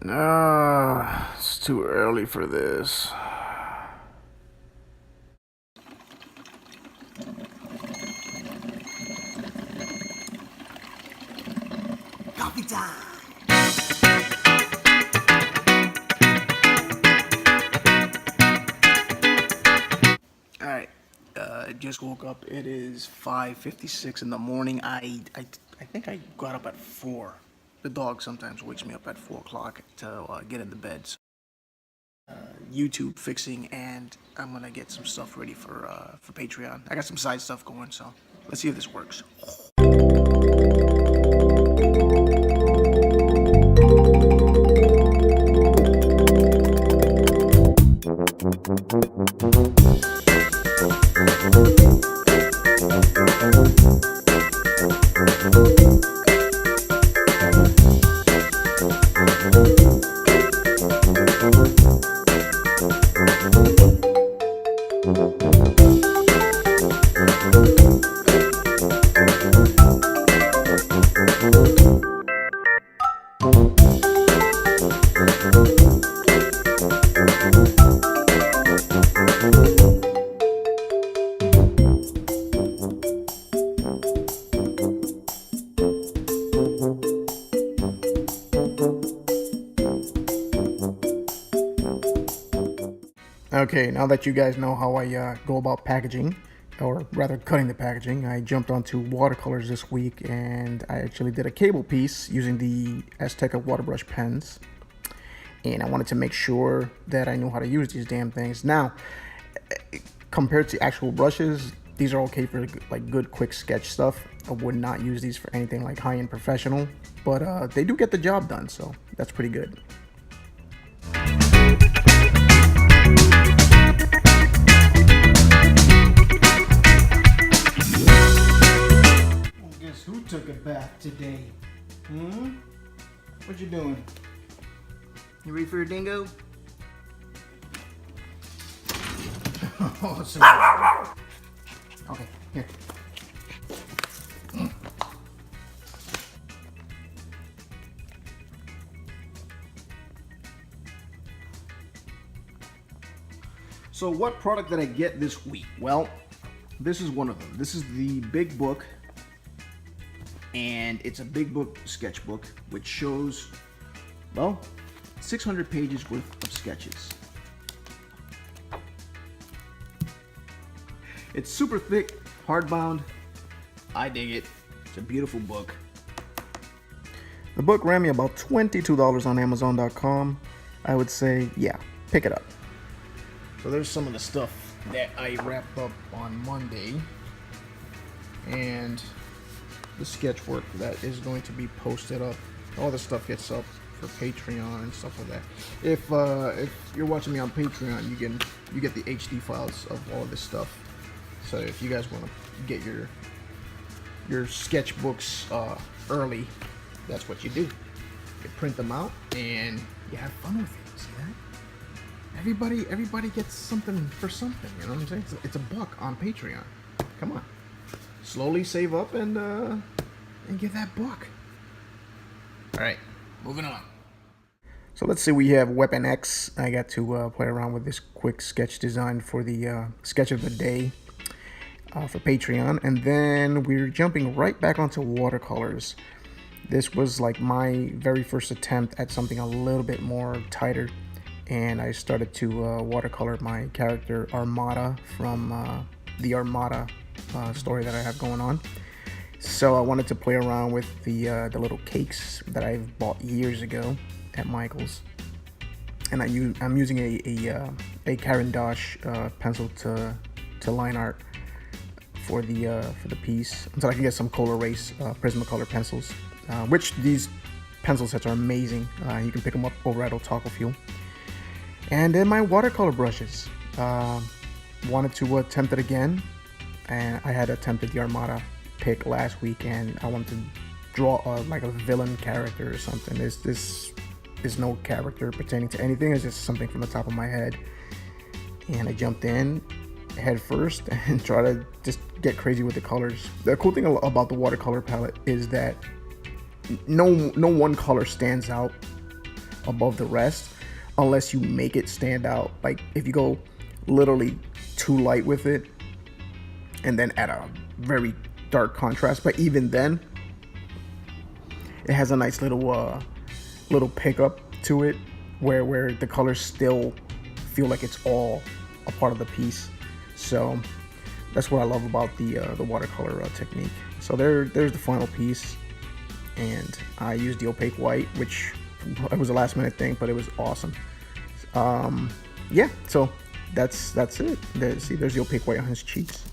It's too early for this. Coffee time! Alright, I just woke up. It is 5:56 in the morning. I think I got up at 4. The dog sometimes wakes me up at 4 o'clock to get in the bed. So, YouTube fixing, and I'm gonna get some stuff ready for Patreon. I got some side stuff going, so let's see if this works. Okay, now that you guys know how I go about packaging, or rather cutting the packaging, I jumped onto watercolors this week, and I actually did a cable piece using the Azteca waterbrush pens. And I wanted to make sure that I knew how to use these damn things. Now, compared to actual brushes, these are okay for like good quick sketch stuff. I would not use these for anything like high-end professional, but they do get the job done, so that's pretty good. Guess who took a bath today? What you doing? You ready for your dingo? Awesome. Okay, here. So what product did I get this week? Well, this is one of them. This is the Big Book, and it's a Big Book sketchbook which shows, well, 600 pages worth of sketches. It's super thick, hardbound. I dig it. It's a beautiful book. The book ran me about $22 on Amazon.com. I would say, yeah, pick it up. So there's some of the stuff that I wrapped up on Monday, and the sketch work that is going to be posted up. All the stuff gets up for Patreon and stuff like that. If you're watching me on Patreon, you get the HD files of all this stuff. So if you guys want to get your sketchbooks early, that's what you do. You print them out and you have fun with it. See that? Everybody gets something for something. You know what I'm saying? It's a buck on Patreon. Come on, slowly save up and get that buck. All right, moving on. So let's see, we have Weapon X. I got to play around with this quick sketch design for the sketch of the day for Patreon. And then we're jumping right back onto watercolors. This was like my very first attempt at something a little bit more tighter. And I started to watercolor my character Armada from the Armada story that I have going on. So I wanted to play around with the little cakes that I've bought years ago at Michael's, and I'm using a Caran d'Ache pencil to line art for the piece until I can get some Colorase Prismacolor pencils, which these pencil sets are amazing. You can pick them up over at Otaku Fuel. And then my watercolor brushes. Wanted to attempt it again, and I had attempted the Armada pick last week, and I wanted to draw like a villain character or something. This is no character pertaining to anything. It's just something from the top of my head, and I jumped in head first and try to just get crazy with the colors. The cool thing about the watercolor palette is that no one color stands out above the rest unless you make it stand out. Like if you go literally too light with it and then add a very dark contrast, but even then it has a nice little pickup to it where the colors still feel like it's all a part of the piece. So that's what I love about the watercolor technique. So there's the final piece, and I used the opaque white, which it was a last minute thing, but it was awesome. Yeah, so that's it. There's the opaque white on his cheeks.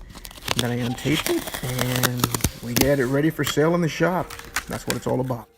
And then I untaped it, and we get it ready for sale in the shop. That's what it's all about.